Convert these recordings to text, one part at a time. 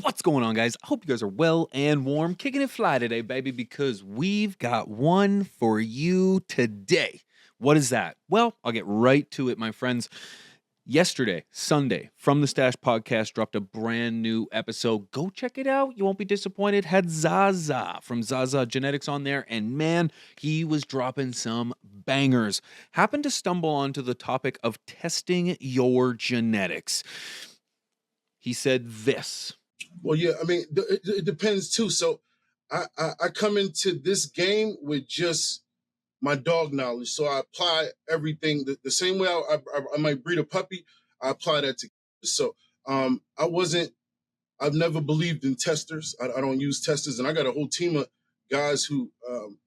What's going on, guys? I hope you guys are well and warm, kicking it fly today, baby, because we've got one for you today. What is that? Well, I'll get right to it, my friends. Yesterday, Sunday, From the Stash podcast dropped a brand new episode. Go check it out. You won't be disappointed. Had Zaza from Zaza Genetics on there, and man, he was dropping some bangers. Happened to stumble onto the topic of testing your genetics. He said this. Well, yeah, I mean, it depends too. So I come into this game with just my dog knowledge. So I apply everything the same way I might breed a puppy. I apply that to. So I've never believed in testers. I don't use testers. And I got a whole team of guys who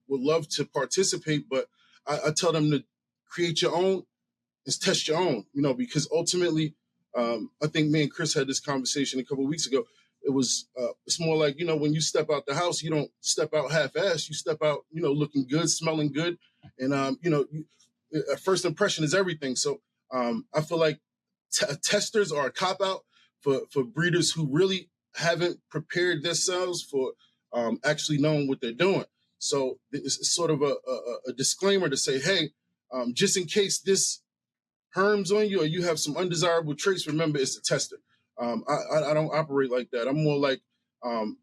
would love to participate, but I tell them to create your own is test your own, because ultimately, I think me and Chris had this conversation a couple of weeks ago. It's more like, when you step out the house, you don't step out half-assed. You step out, looking good, smelling good. And, a first impression is everything. So I feel like testers are a cop-out for breeders who really haven't prepared themselves for actually knowing what they're doing. So it's sort of a disclaimer to say, hey, just in case this herms on you or you have some undesirable traits, remember it's a tester. I don't operate like that. I'm more like,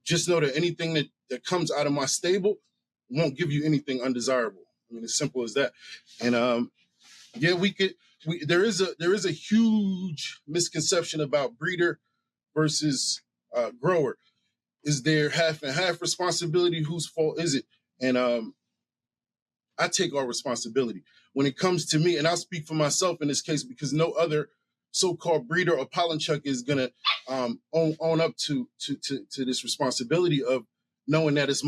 just know that anything that comes out of my stable won't give you anything undesirable. I mean, as simple as that. And yeah, there is a huge misconception about breeder versus grower. Is there half and half responsibility? Whose fault is it? And I take all responsibility when it comes to me, and I'll speak for myself in this case because no other so-called breeder or pollen chuck is gonna own up to this responsibility of knowing that it's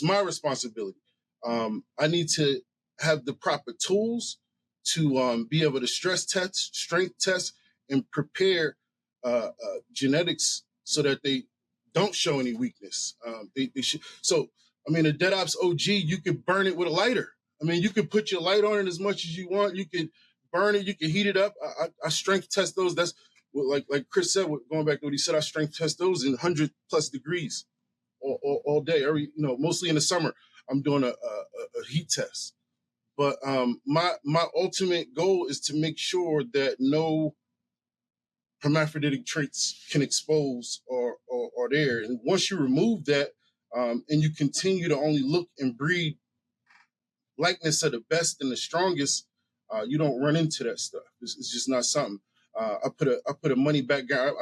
my responsibility. I need to have the proper tools to be able to stress test, strength test, and prepare genetics so that they don't show any weakness. They should. So, I mean, a dead ops OG, you could burn it with a lighter. I mean, you can put your light on it as much as you want. You can burn it. You can heat it up. I strength test those. That's what, like Chris said, going back to what he said, I strength test those in 100+ degrees all day. Mostly in the summer, I'm doing a heat test. But my ultimate goal is to make sure that no hermaphroditic traits can expose or there. And once you remove that, and you continue to only look and breed likeness of the best and the strongest, you don't run into that stuff. It's just not something. I put a money back guarantee.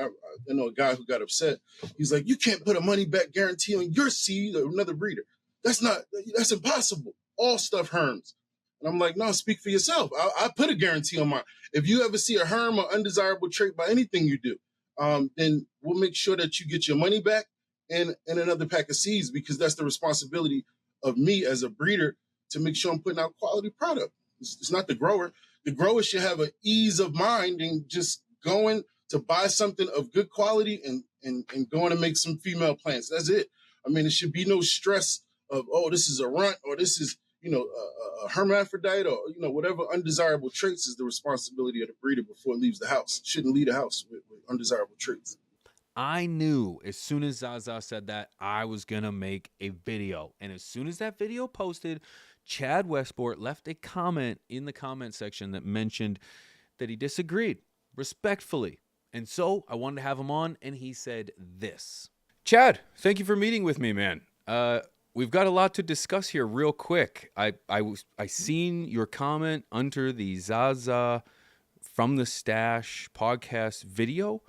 I know a guy who got upset. He's like, you can't put a money back guarantee on your seed or another breeder. That's impossible. All stuff herms. And I'm like, no, speak for yourself. I put a guarantee on mine. If you ever see a herm or undesirable trait by anything you do, then we'll make sure that you get your money back and another pack of seeds, because that's the responsibility of me as a breeder to make sure I'm putting out quality product. It's not the grower. The grower should have an ease of mind and just going to buy something of good quality and going to make some female plants. That's it. I mean, it should be no stress of, oh, this is a runt or this is, a hermaphrodite or, whatever undesirable traits is the responsibility of the breeder before it leaves the house. It shouldn't leave the house with undesirable traits. I knew as soon as Zaza said that, I was going to make a video. And as soon as that video posted, Chad Westport left a comment in the comment section that mentioned that he disagreed respectfully. And so I wanted to have him on, and he said this. Chad, thank you for meeting with me, man. We've got a lot to discuss here real quick. I seen your comment under the Zaza From the Stash podcast video.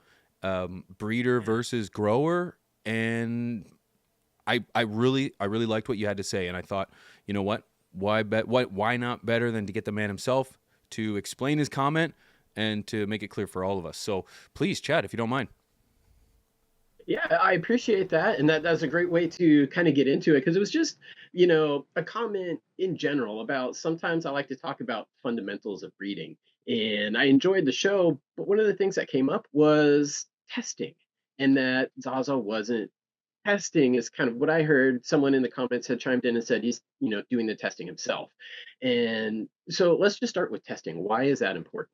Breeder versus grower, and I really liked what you had to say, and I thought, you know what, why not better than to get the man himself to explain his comment and to make it clear for all of us. So please, Chad, if you don't mind. Yeah, I appreciate that, and that's a great way to kind of get into it, because it was just, a comment in general about sometimes I like to talk about fundamentals of breeding, and I enjoyed the show, but one of the things that came up was testing, and that Zaza wasn't testing is kind of what I heard. Someone in the comments had chimed in and said he's, doing the testing himself. And so let's just start with testing. Why is that important?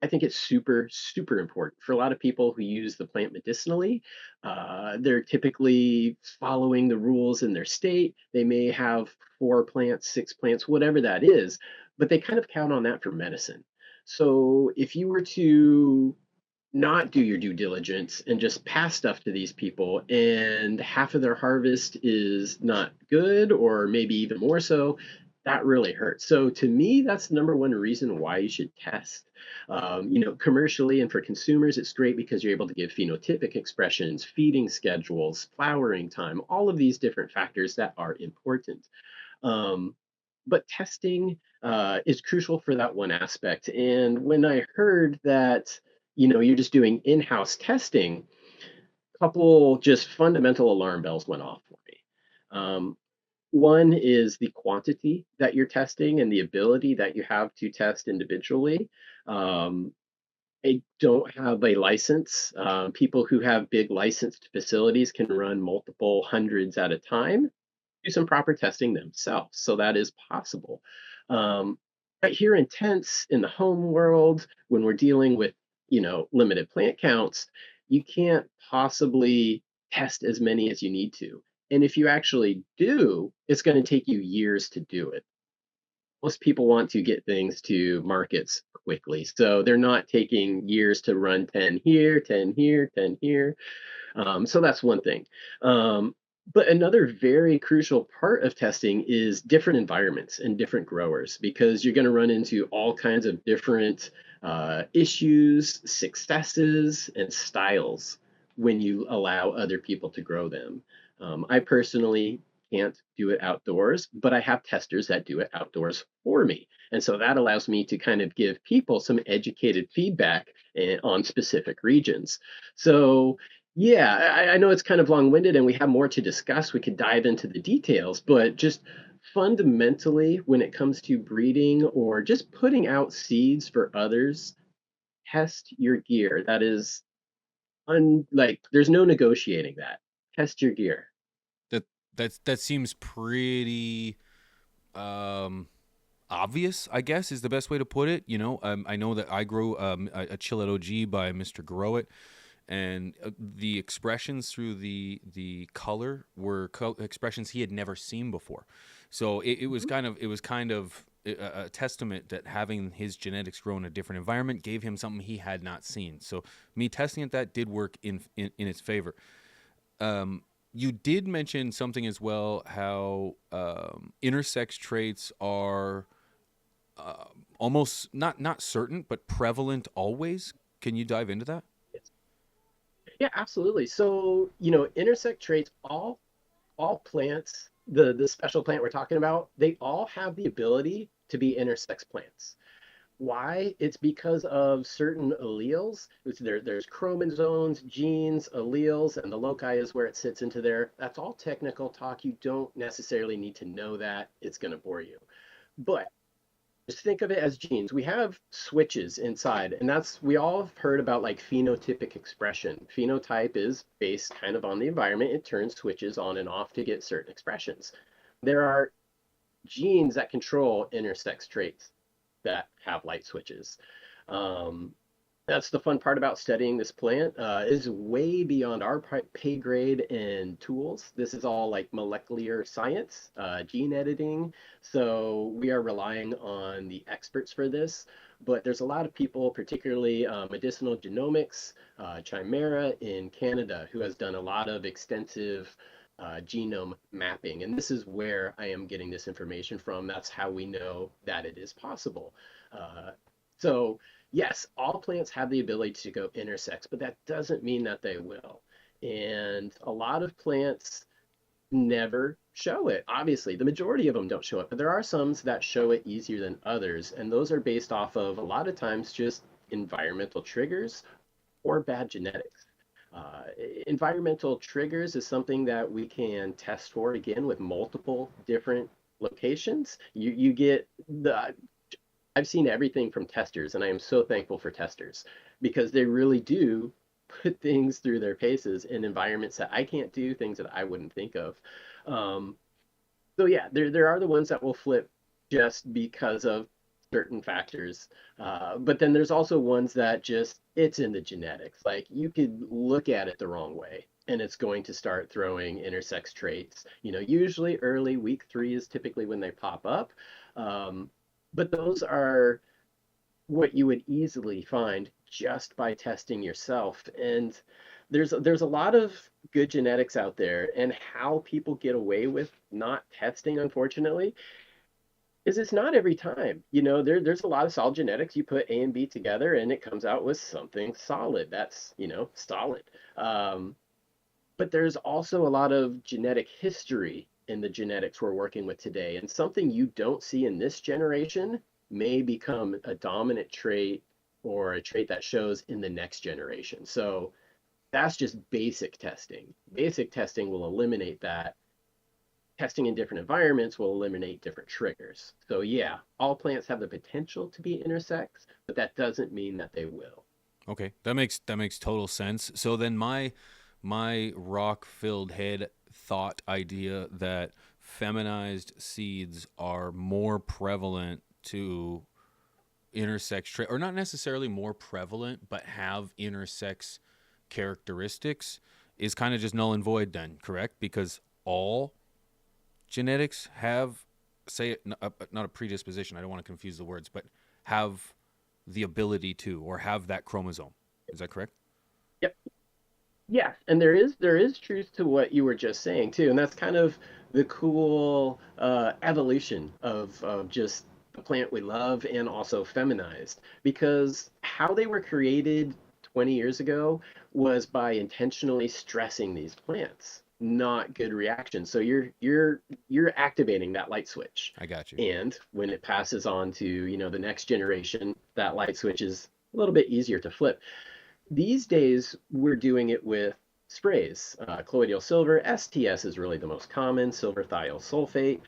I think it's super, super important for a lot of people who use the plant medicinally. They're typically following the rules in their state. They may have 4 plants, 6 plants, whatever that is, but they kind of count on that for medicine. So if you were to not do your due diligence and just pass stuff to these people, and half of their harvest is not good, or maybe even more so, that really hurts. So to me, that's the number one reason why you should test. Commercially and for consumers, it's great because you're able to give phenotypic expressions, feeding schedules, flowering time, all of these different factors that are important. Um, but testing is crucial for that one aspect. And when I heard that, you're just doing in-house testing, a couple just fundamental alarm bells went off for me. One is the quantity that you're testing and the ability that you have to test individually. Um, I don't have a license. People who have big licensed facilities can run multiple hundreds at a time, do some proper testing themselves. So that is possible. Um, but here in tents in the home world, when we're dealing with, limited plant counts, you can't possibly test as many as you need to. And if you actually do, it's going to take you years to do it. Most people want to get things to markets quickly. So they're not taking years to run 10 here, 10 here, 10 here. So that's one thing. Um, but another very crucial part of testing is different environments and different growers, because you're going to run into all kinds of different issues, successes, and styles when you allow other people to grow them. I personally can't do it outdoors, but I have testers that do it outdoors for me. And so that allows me to kind of give people some educated feedback on specific regions. So yeah, I know it's kind of long-winded and we have more to discuss. We could dive into the details, but just fundamentally, when it comes to breeding or just putting out seeds for others, test your gear. That is like there's no negotiating that. Test your gear. That that seems pretty um obvious, I guess, is the best way to put it. I know that I grow a Chillet OG by Mr. Grow It, and the expressions through the color were expressions he had never seen before. So it was Mhm. kind of a testament that having his genetics grow in a different environment gave him something he had not seen. So me testing at that did work in its favor. You did mention something as well, how intersex traits are uh, almost not certain but prevalent always. Can you dive into that? Yes. Yeah, absolutely. So, intersect traits, all plants, the special plant we're talking about, they all have the ability to be intersex plants. Why? It's because of certain alleles. There's chromosomes, genes, alleles, and the loci is where it sits into there. That's all technical talk. You don't necessarily need to know that. It's going to bore you. But just think of it as genes. We have switches inside, and we all have heard about like phenotypic expression. Phenotype is based kind of on the environment. It turns switches on and off to get certain expressions. There are genes that control intersex traits that have light switches. Um, that's the fun part about studying this plant. Is way beyond our pay grade and tools. This is all like molecular science, gene editing. So we are relying on the experts for this. But there's a lot of people, particularly medicinal genomics, Chimera in Canada, who has done a lot of extensive genome mapping. And this is where I am getting this information from. That's how we know that it is possible. Uh, so yes, all plants have the ability to go intersex, but that doesn't mean that they will. And a lot of plants never show it. Obviously, the majority of them don't show it, but there are some that show it easier than others. And those are based off of a lot of times just environmental triggers or bad genetics. Uh, Environmental triggers is something that we can test for again with multiple different locations. You get the I've seen everything from testers, and I am so thankful for testers because they really do put things through their paces in environments that I can't do, things that I wouldn't think of. Um, so yeah, there are the ones that will flip just because of certain factors. But then there's also ones that just it's in the genetics. Like you could look at it the wrong way and it's going to start throwing intersex traits. Usually early week 3 is typically when they pop up. Um, but those are what you would easily find just by testing yourself. And there's a lot of good genetics out there, and how people get away with not testing, unfortunately, is it's not every time. There's a lot of solid genetics. You put A and B together, and it comes out with something solid. That's solid. Um, but there's also a lot of genetic history in the genetics we're working with today, and something you don't see in this generation may become a dominant trait or a trait that shows in the next generation. So that's just basic testing. Basic testing will eliminate that. Testing in different environments will eliminate different triggers. So yeah, all plants have the potential to be intersex, but that doesn't mean that they will. Okay, that makes total sense. So then my rock filled head thought idea that feminized seeds are more prevalent to intersex trait, or not necessarily more prevalent, but have intersex characteristics, is kind of just null and void then, correct? Because all genetics have, say, not a predisposition, I don't want to confuse the words, but have the ability to, or have that chromosome. Is that correct? Yep. Yeah, and there is truth to what you were just saying too, and that's kind of the cool evolution of just the plant we love and also feminized, because how they were created 20 years ago was by intentionally stressing these plants. Not good reaction. So you're activating that light switch, I got you. and when it passes on to the next generation, that light switch is a little bit easier to flip. These days, we're doing it with sprays. Colloidal silver, STS is really the most common, silver thiosulfate.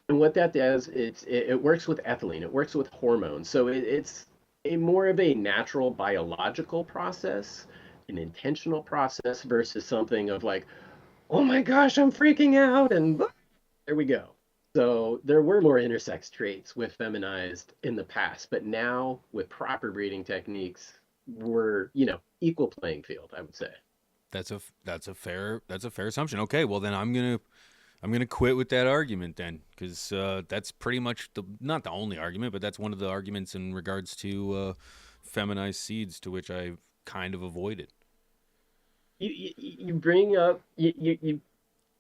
And what that does, it works with ethylene, it works with hormones. So it's a more of a natural biological process, an intentional process versus something of like, oh my gosh, I'm freaking out, and there we go. So there were more intersex traits with feminized in the past, but now with proper breeding techniques, we're, equal playing field, I would say. That's a fair assumption. Okay, well then I'm gonna quit with that argument then, because that's pretty much not the only argument, but that's one of the arguments in regards to feminized seeds, to which I've kind of avoided. You bring up you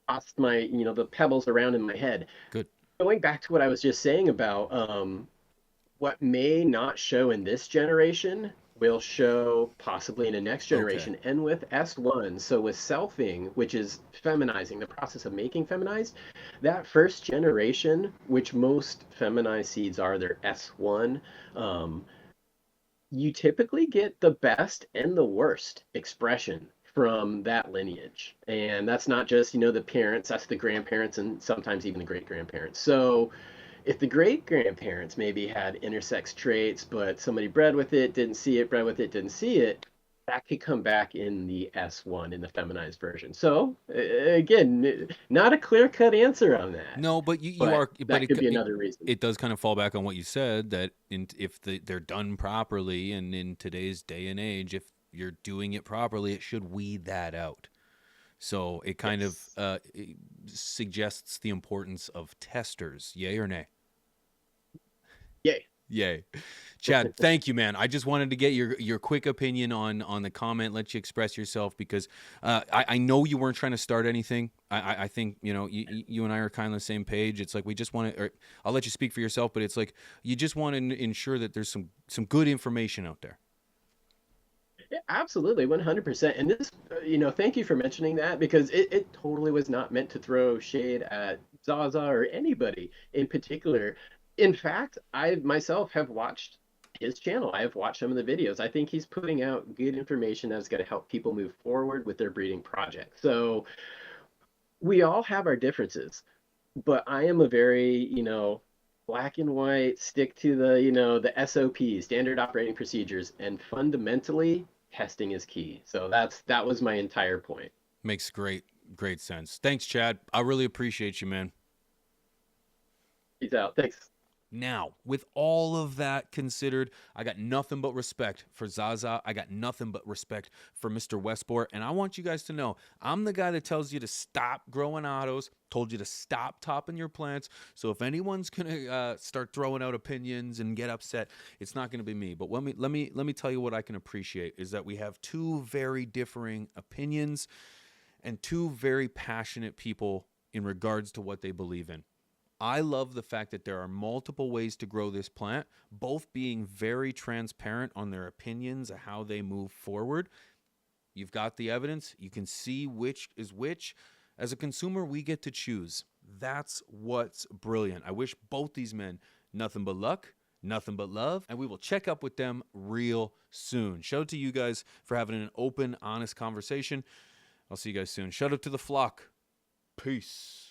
tossed my the pebbles around in my head. Good. Going back to what I was just saying about what may not show in this generation will show possibly in the next Okay. generation, and with S1. So with selfing, which is feminizing, the process of making feminized, that first generation, which most feminized seeds are, they're S1. um, you typically get the best and the worst expression from that lineage. And that's not just, the parents, that's the grandparents and sometimes even the great grandparents. So if the great grandparents maybe had intersex traits, but somebody bred with it, didn't see it, bred with it, didn't see it, that could come back in the S1 in the feminized version. So again, not a clear cut answer on that, No, but you but are, but that it could be another reason. it does kind of fall back on what you said, that if they're done properly, and in today's day and age, if you're doing it properly, it should weed that out. So it kind of Yes. it suggests the importance of testers. Yay or nay? Yay. Yay. Chad, thank you, man. I just wanted to get your quick opinion on the comment, let you express yourself, because I know you weren't trying to start anything. I think, you and I are kind of on the same page. It's like we just want to, or I'll let you speak for yourself, but it's like you just want to ensure that there's some good information out there. Yeah, absolutely, 100%. And this, thank you for mentioning that, because it totally was not meant to throw shade at Zaza or anybody in particular. In fact, I myself have watched his channel. I have watched some of the videos. I think he's putting out good information that's going to help people move forward with their breeding project. So we all have our differences, but I am a very, black and white, stick to the SOP, standard operating procedures, and fundamentally, testing is key. So that was my entire point. Makes great sense. Thanks, Chad. I really appreciate you, man. Peace out. Thanks. Now, with all of that considered, I got nothing but respect for Zaza. I got nothing but respect for Mr. Westport. And I want you guys to know, I'm the guy that tells you to stop growing autos, told you to stop topping your plants. So if anyone's going to start throwing out opinions and get upset, it's not going to be me. But let me tell you what I can appreciate is that we have two very differing opinions and two very passionate people in regards to what they believe in. I love the fact that there are multiple ways to grow this plant, both being very transparent on their opinions of how they move forward. You've got the evidence. You can see which is which. As a consumer, we get to choose. That's what's brilliant. I wish both these men nothing but luck, nothing but love, and we will check up with them real soon. Shout out to you guys for having an open, honest conversation. I'll see you guys soon. Shout out to the flock. Peace.